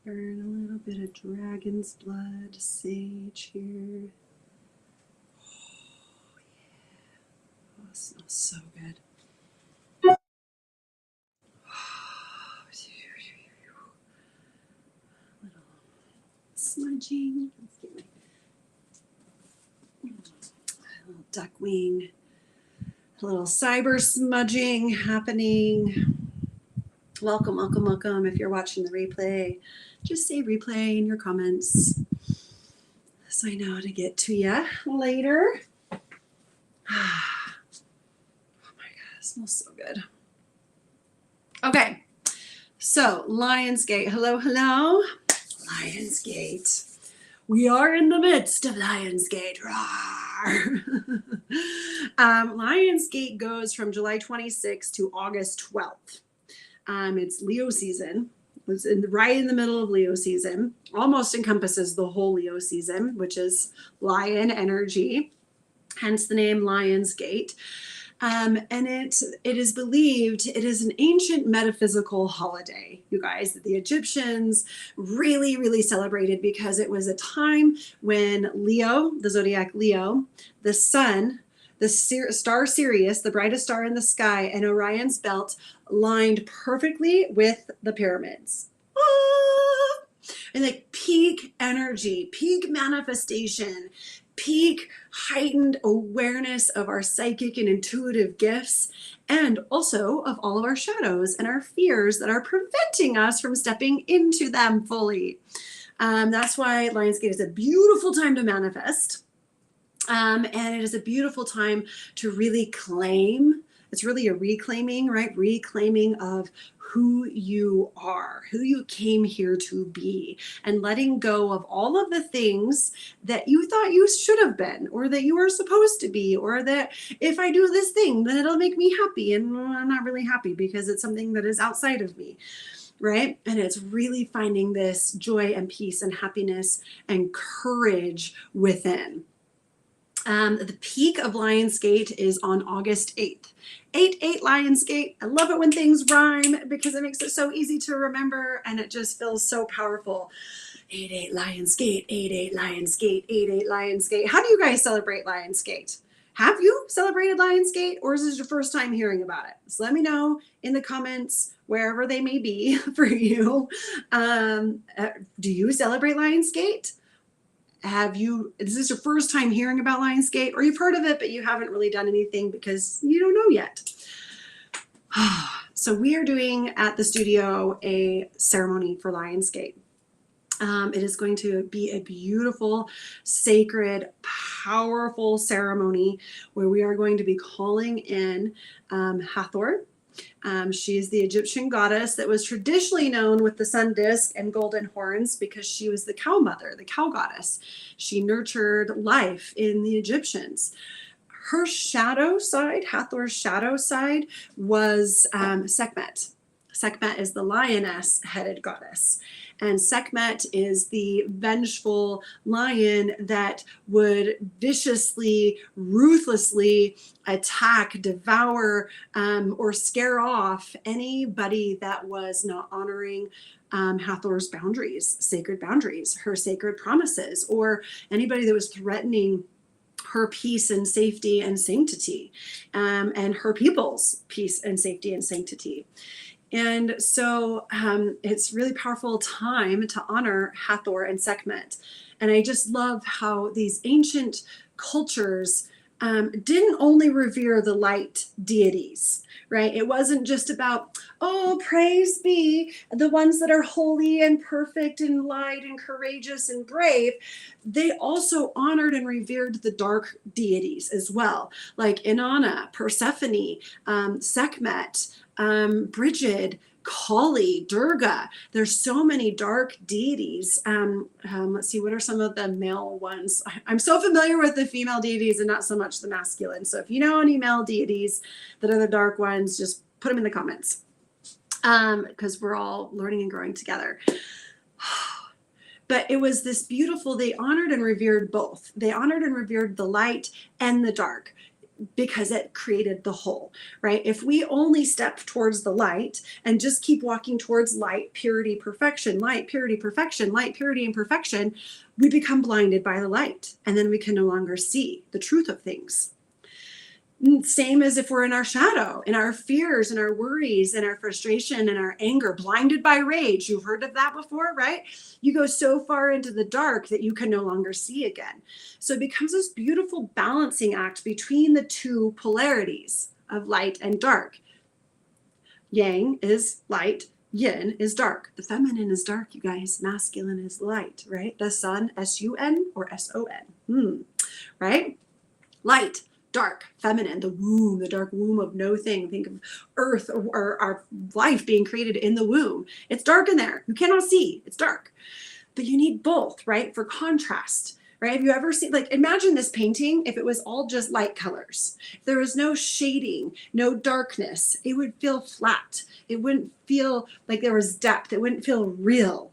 Burn a little bit of dragon's blood sage here. Oh, it smells so good. Little smudging. Let's get my little duck wing. A little cyber smudging happening. Welcome, welcome, welcome. If you're watching the replay, just say replay in your comments so I know to get to you later. Oh my God, it smells so good. Okay, so Lionsgate. Hello, hello. Lionsgate. We are in the midst of Lionsgate. Lionsgate goes from July 26th to August 12th. It's Leo season. It's right in the middle of Leo season. Almost encompasses the whole Leo season, which is lion energy, hence the name Lionsgate. And it is believed it is an ancient metaphysical holiday, you guys, that the Egyptians really, really celebrated because it was a time when Leo, the zodiac Leo, the sun, the star Sirius, the brightest star in the sky, and Orion's belt lined perfectly with the pyramids. Ah! And like peak energy, peak manifestation, peak heightened awareness of our psychic and intuitive gifts, and also of all of our shadows and our fears that are preventing us from stepping into them fully. That's why Lionsgate is a beautiful time to manifest. And it is a beautiful time to really claim. It's really a reclaiming, right? Reclaiming of who you are, who you came here to be, and letting go of all of the things that you thought you should have been, or that you were supposed to be, or that if I do this thing, then it'll make me happy. And I'm not really happy because it's something that is outside of me. Right? And it's really finding this joy and peace and happiness and courage within. The peak of Lionsgate is on August 8th. 8-8 Lionsgate. I love it when things rhyme because it makes it so easy to remember and it just feels so powerful. 8-8 Lionsgate, 8-8 Lionsgate, 8-8 Lionsgate. How do you guys celebrate Lionsgate? Have you celebrated Lionsgate, or is this your first time hearing about it? So let me know in the comments, wherever they may be for you. Do you celebrate Lionsgate? Is this your first time hearing about Lionsgate, or you've heard of it, but you haven't really done anything because you don't know yet? So we are doing at the studio a ceremony for Lionsgate. It is going to be a beautiful, sacred, powerful ceremony where we are going to be calling in Hathor. She is the Egyptian goddess that was traditionally known with the sun disk and golden horns because she was the cow mother, the cow goddess. She nurtured life in the Egyptians. Her shadow side, Hathor's shadow side, was Sekhmet. Sekhmet is the lioness-headed goddess. And Sekhmet is the vengeful lion that would viciously, ruthlessly attack, devour, or scare off anybody that was not honoring Hathor's boundaries, sacred boundaries, her sacred promises, or anybody that was threatening her peace and safety and sanctity, and her people's peace and safety and sanctity. And so it's really powerful time to honor Hathor and Sekhmet. And I just love how these ancient cultures didn't only revere the light deities, right? It wasn't just about, oh, praise be the ones that are holy and perfect and light and courageous and brave. They also honored and revered the dark deities as well, like Inanna, Persephone, Sekhmet, Brigid, Kali, Durga. There's so many dark deities. Let's see, what are some of the male ones? I'm so familiar with the female deities and not so much the masculine. So if you know any male deities that are the dark ones, just put them in the comments, because we're all learning and growing together. But it was this beautiful, they honored and revered both. They honored and revered the light and the dark. because it created the whole, right? If we only step towards the light and just keep walking towards light, purity, perfection, light, purity, perfection, light, purity, and perfection, we become blinded by the light, and then we can no longer see the truth of things. Same as if we're in our shadow, in our fears and our worries and our frustration and our anger, blinded by rage. You've heard of that before, right? You go so far into the dark that you can no longer see again. So it becomes this beautiful balancing act between the two polarities of light and dark. Yang is light, yin is dark. The feminine is dark, you guys. Masculine is light, right? The sun, S-U-N or S-O-N, right? Light, dark, feminine, the womb, the dark womb of no thing. Think of earth or our life being created in the womb. It's dark in there. You cannot see. It's dark. But you need both, right? For contrast, right? Have you ever seen, like, imagine this painting if it was all just light colors. If there was no shading, no darkness, it would feel flat. It wouldn't feel like there was depth. It wouldn't feel real.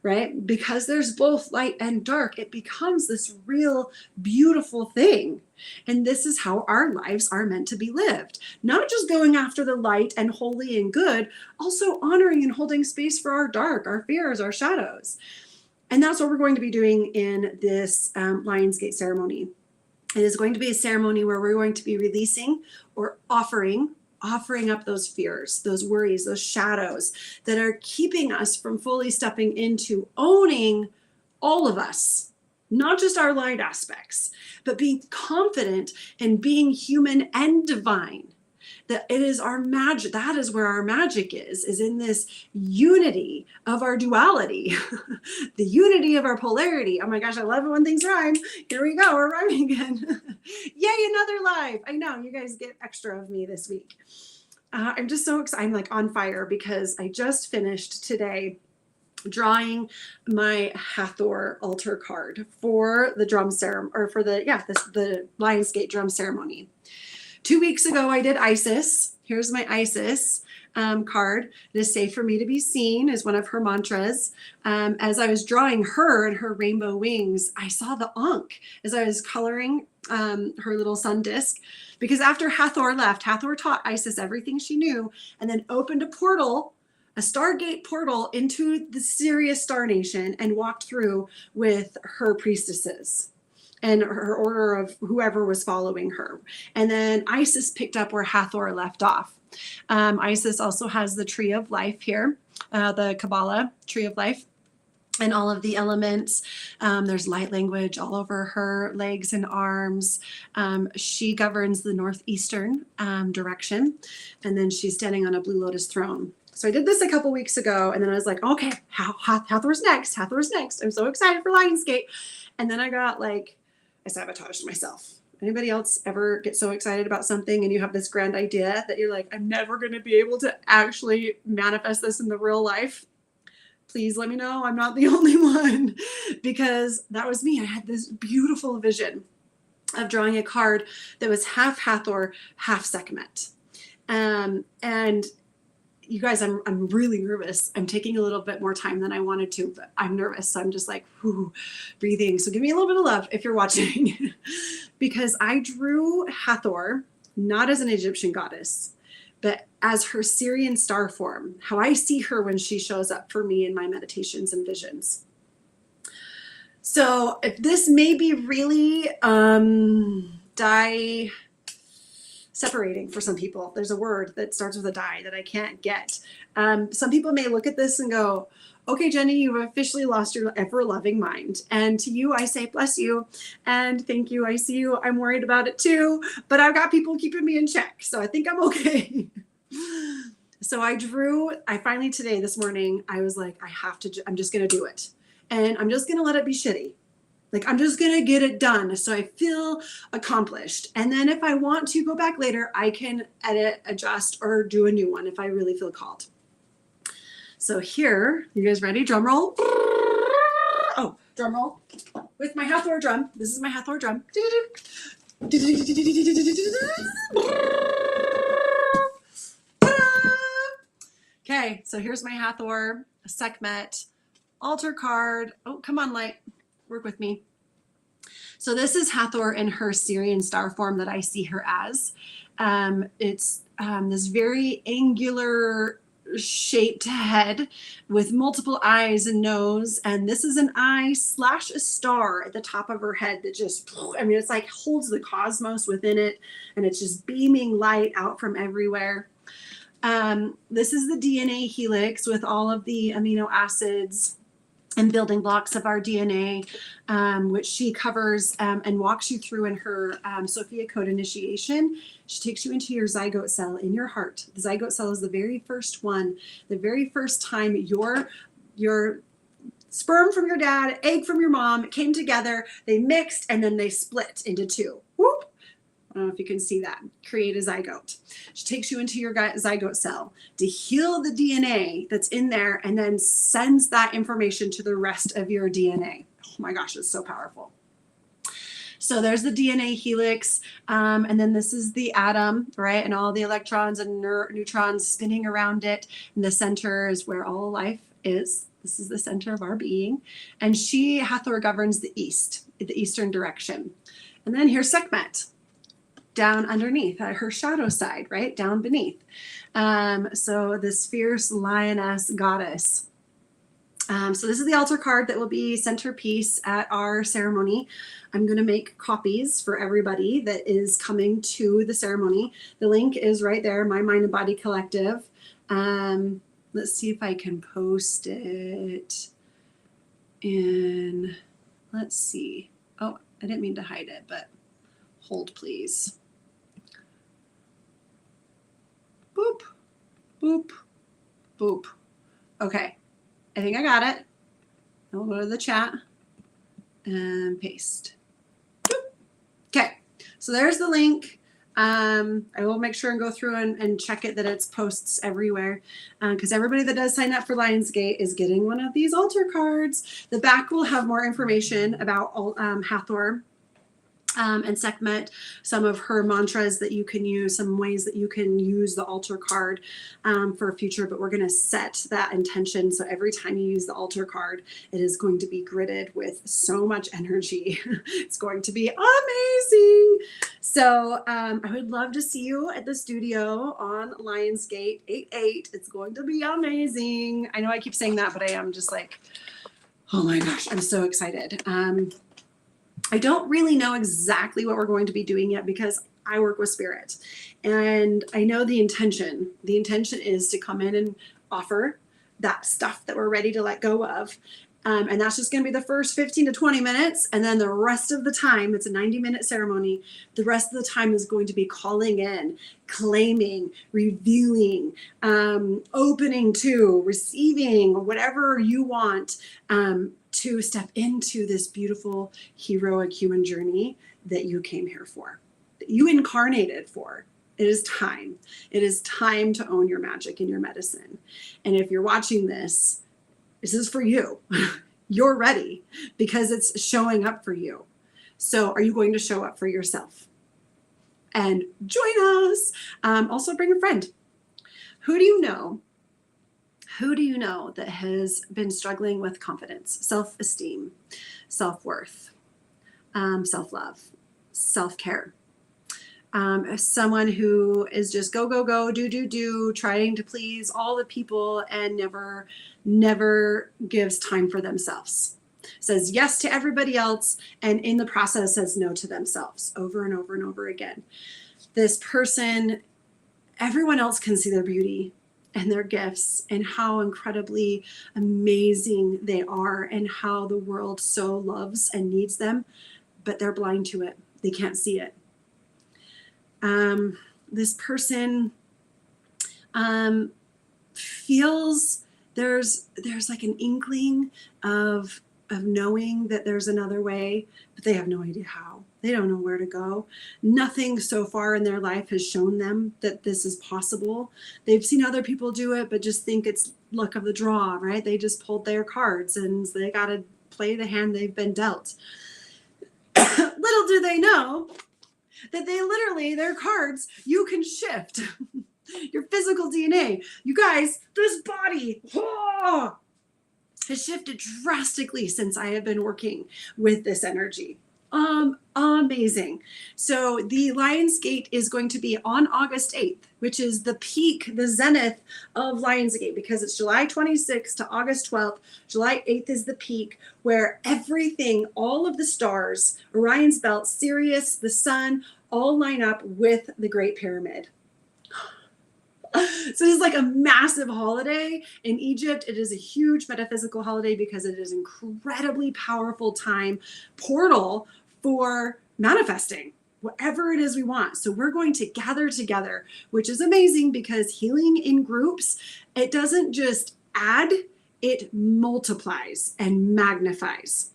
Right? Because there's both light and dark, it becomes this real, beautiful thing. And this is how our lives are meant to be lived. Not just going after the light and holy and good, also honoring and holding space for our dark, our fears, our shadows. And that's what we're going to be doing in this Lionsgate ceremony. It is going to be a ceremony where we're going to be releasing or offering up those fears, those worries, those shadows that are keeping us from fully stepping into owning all of us, not just our light aspects, but being confident in being human and divine. That it is our magic. That is where our magic is in this unity of our duality, the unity of our polarity. Oh my gosh, I love it when things rhyme. Here we go, we're rhyming again. Yay, another live. I know, you guys get extra of me this week. I'm just so excited. I'm like on fire because I just finished today drawing my Hathor altar card for the drum ceremony, or for the Lionsgate drum ceremony. 2 weeks ago, I did Isis. Here's my Isis card. It is safe for me to be seen is one of her mantras. As I was drawing her and her rainbow wings, I saw the Ankh as I was coloring her little sun disk. Because after Hathor left, Hathor taught Isis everything she knew and then opened a portal, a Stargate portal into the Sirius Star Nation and walked through with her priestesses and her order of whoever was following her. And then Isis picked up where Hathor left off. Isis also has the Tree of Life here, the Kabbalah Tree of Life, and all of the elements. There's light language all over her legs and arms. She governs the northeastern direction, and then she's standing on a blue lotus throne. So I did this a couple weeks ago, and then I was like, okay, Hathor's next. Hathor's next. I'm so excited for Lionsgate. And then I got like, I sabotaged myself. Anybody else ever get so excited about something and you have this grand idea that you're like, I'm never going to be able to actually manifest this in the real life? Please let me know I'm not the only one, because that was me. I had this beautiful vision of drawing a card that was half Hathor, half Sekhmet. And you guys, I'm really nervous. I'm taking a little bit more time than I wanted to, but I'm nervous. So I'm just like, whew, breathing. So give me a little bit of love if you're watching, because I drew Hathor not as an Egyptian goddess, but as her Syrian star form, how I see her when she shows up for me in my meditations and visions. So if this may be really separating for some people. There's a word that starts with a die that I can't get. Some people may look at this and go, okay, Jenny, you've officially lost your ever-loving mind. And to you, I say, bless you. And thank you. I see you. I'm worried about it too. But I've got people keeping me in check. So I think I'm okay. So I finally today, this morning, I was like, I'm just going to do it. And I'm just going to let it be shitty. Like, I'm just going to get it done so I feel accomplished. And then if I want to go back later, I can edit, adjust, or do a new one if I really feel called. So here, you guys ready? Drum roll. Oh, drum roll. With my Hathor drum. This is my Hathor drum. Okay, so here's my Hathor, Sekhmet, altar card. Oh, come on, light. Work with me. So this is Hathor in her Syrian star form that I see her as. It's this very angular shaped head with multiple eyes and nose, and this is an eye slash a star at the top of her head that just, I mean, it's like holds the cosmos within it, and it's just beaming light out from everywhere. This is the DNA helix with all of the amino acids and building blocks of our DNA, which she covers and walks you through in her Sophia Code initiation. She takes you into your zygote cell in your heart. The zygote cell is the very first one, the very first time your sperm from your dad, egg from your mom came together, they mixed, and then they split into two. Whoop. I don't know if you can see that. Create a zygote. She takes you into your zygote cell to heal the DNA that's in there and then sends that information to the rest of your DNA. Oh my gosh, it's so powerful. So there's the DNA helix, and then this is the atom, right? And all the electrons and neutrons spinning around it. And the center is where all life is. This is the center of our being. And she, Hathor, governs the east, the eastern direction. And then here's Sekhmet, down underneath at her shadow side, right? Down beneath. So this fierce lioness goddess. So this is the altar card that will be centerpiece at our ceremony. I'm going to make copies for everybody that is coming to the ceremony. The link is right there, My Mind and Body Collective. Let's see if I can post it in, let's see. Oh, I didn't mean to hide it, but hold please. Boop, boop, boop. Okay, I think I got it. I'll go to the chat and paste. Boop. Okay, so there's the link. I will make sure and go through and check it that it's posts everywhere, because everybody that does sign up for Lionsgate is getting one of these altar cards. The back will have more information about Hathor and Sekhmet, some of her mantras that you can use, some ways that you can use the altar card for future, but we're going to set that intention. So every time you use the altar card, it is going to be gridded with so much energy. It's going to be amazing. So I would love to see you at the studio on Lionsgate 8/8. It's going to be amazing. I know I keep saying that, but I am just like, oh my gosh, I'm so excited. I don't really know exactly what we're going to be doing yet because I work with spirit, and I know the intention. The intention is to come in and offer that stuff that we're ready to let go of. And that's just going to be the first 15 to 20 minutes. And then the rest of the time, it's a 90-minute ceremony. The rest of the time is going to be calling in, claiming, revealing, opening to, receiving, whatever you want, to step into this beautiful, heroic human journey that you came here for, that you incarnated for. It is time. It is time to own your magic and your medicine. And if you're watching this, this is for you. You're ready because it's showing up for you. So are you going to show up for yourself? And join us. Also bring a friend. Who do you know? Who do you know that has been struggling with confidence, self-esteem, self-worth, self-love, self-care? Someone who is just go, go, go, do, trying to please all the people and never gives time for themselves. Says yes to everybody else and in the process says no to themselves over and over and over again. This person, everyone else can see their beauty and their gifts and how incredibly amazing they are and how the world so loves and needs them, but they're blind to it. They can't see it. This person feels there's like an inkling of knowing that there's another way, but they have no idea how. They don't know where to go. Nothing so far in their life has shown them that this is possible. They've seen other people do it, but just think it's luck of the draw, right? They just pulled their cards and they got to play the hand they've been dealt. Little do they know that they literally, their cards, you can shift your physical DNA. You guys, this body has shifted drastically since I have been working with this energy. Amazing. So the Lionsgate is going to be on August 8th, which is the peak, the zenith of Lionsgate, because it's July 26th to August 12th. July 8th is the peak where everything, all of the stars, Orion's belt, Sirius, the sun, all line up with the Great Pyramid. So it's like a massive holiday in Egypt. It is a huge metaphysical holiday because it is an incredibly powerful time portal for manifesting whatever it is we want. So we're going to gather together, which is amazing because healing in groups, it doesn't just add, it multiplies and magnifies.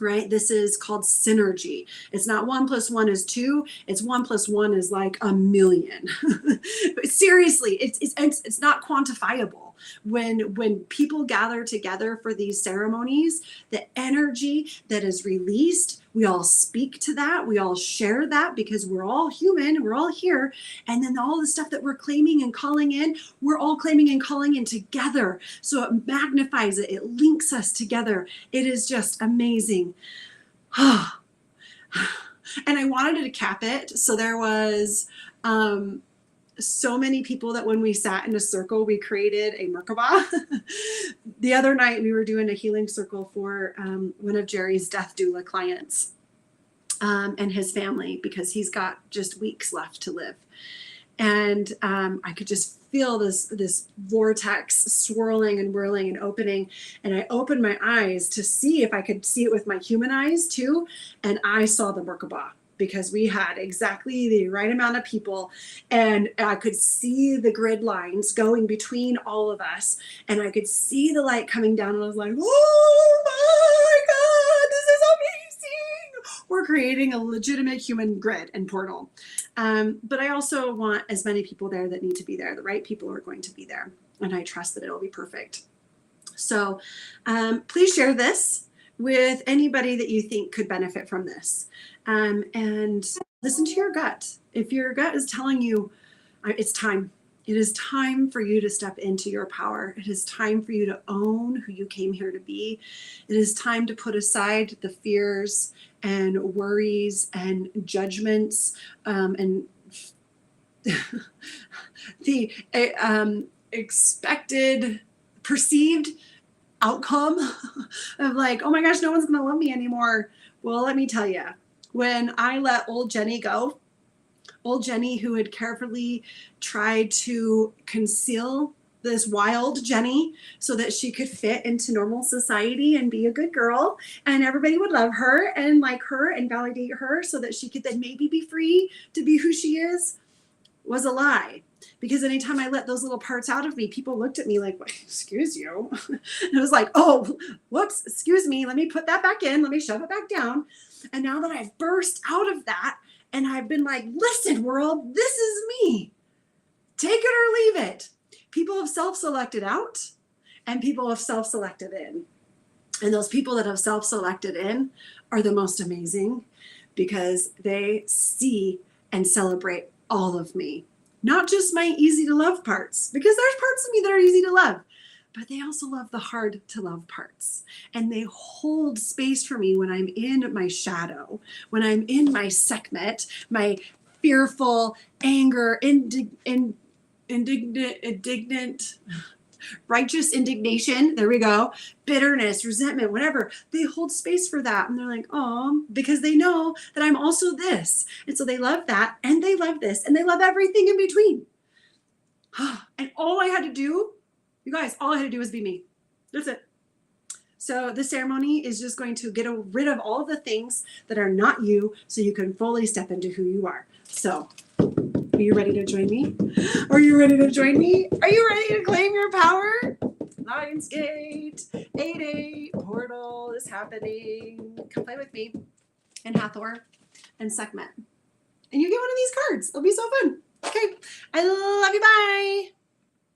Right? This is called synergy. It's not 1 + 1 is 2. It's 1 + 1 is like a million. Seriously, it's not quantifiable. When people gather together for these ceremonies, the energy that is released, we all speak to that, we all share that because we're all human, we're all here. And then all the stuff that we're claiming and calling in, we're all claiming and calling in together. So it magnifies it, it links us together. It is just amazing. And I wanted to cap it. So there was so many people that when we sat in a circle, we created a Merkaba. The other night we were doing a healing circle for one of Jerry's death doula clients and his family, because he's got just weeks left to live. And I could just feel this vortex swirling and whirling and opening. And I opened my eyes to see if I could see it with my human eyes too. And I saw the Merkaba, because we had exactly the right amount of people, and I could see the grid lines going between all of us, and I could see the light coming down, and I was like, oh my God, this is amazing. We're creating a legitimate human grid and portal. But I also want as many people there that need to be there. The right people are going to be there, and I trust that it'll be perfect. So please share this with anybody that you think could benefit from this. And listen to your gut. If your gut is telling you it's time, it is time for you to step into your power. It is time for you to own who you came here to be. It is time to put aside the fears and worries and judgments and the expected, perceived outcome of like, oh my gosh, no one's going to love me anymore. Well, let me tell you, when I let old Jenny go, old Jenny, who had carefully tried to conceal this wild Jenny so that she could fit into normal society and be a good girl, and everybody would love her and like her and validate her so that she could then maybe be free to be who she is, was a lie. Because anytime I let those little parts out of me, people looked at me like, excuse you. And it was like, oh, whoops, excuse me. Let me put that back in. Let me shove it back down. And now that I've burst out of that and I've been like, listen, world, this is me. Take it or leave it. People have self-selected out and people have self-selected in. And those people that have self-selected in are the most amazing because they see and celebrate all of me. Not just my easy to love parts, because there's parts of me that are easy to love, but they also love the hard to love parts. And they hold space for me when I'm in my shadow, when I'm in my Sekhmet, my fearful, anger, indignant, righteous indignation, there we go, bitterness, resentment, whatever. They hold space for that. And they're like, oh, because they know that I'm also this. And so they love that, and they love this, and they love everything in between. And all I had to do, you guys, all I had to do was be me. That's it. So the ceremony is just going to get rid of all of the things that are not you so you can fully step into who you are. So are you ready to join me? Are you ready to join me? Are you ready to claim your power? Lionsgate 8/8 portal is happening. Come play with me and Hathor and Sekhmet. And you get one of these cards. It'll be so fun. Okay. I love you. Bye.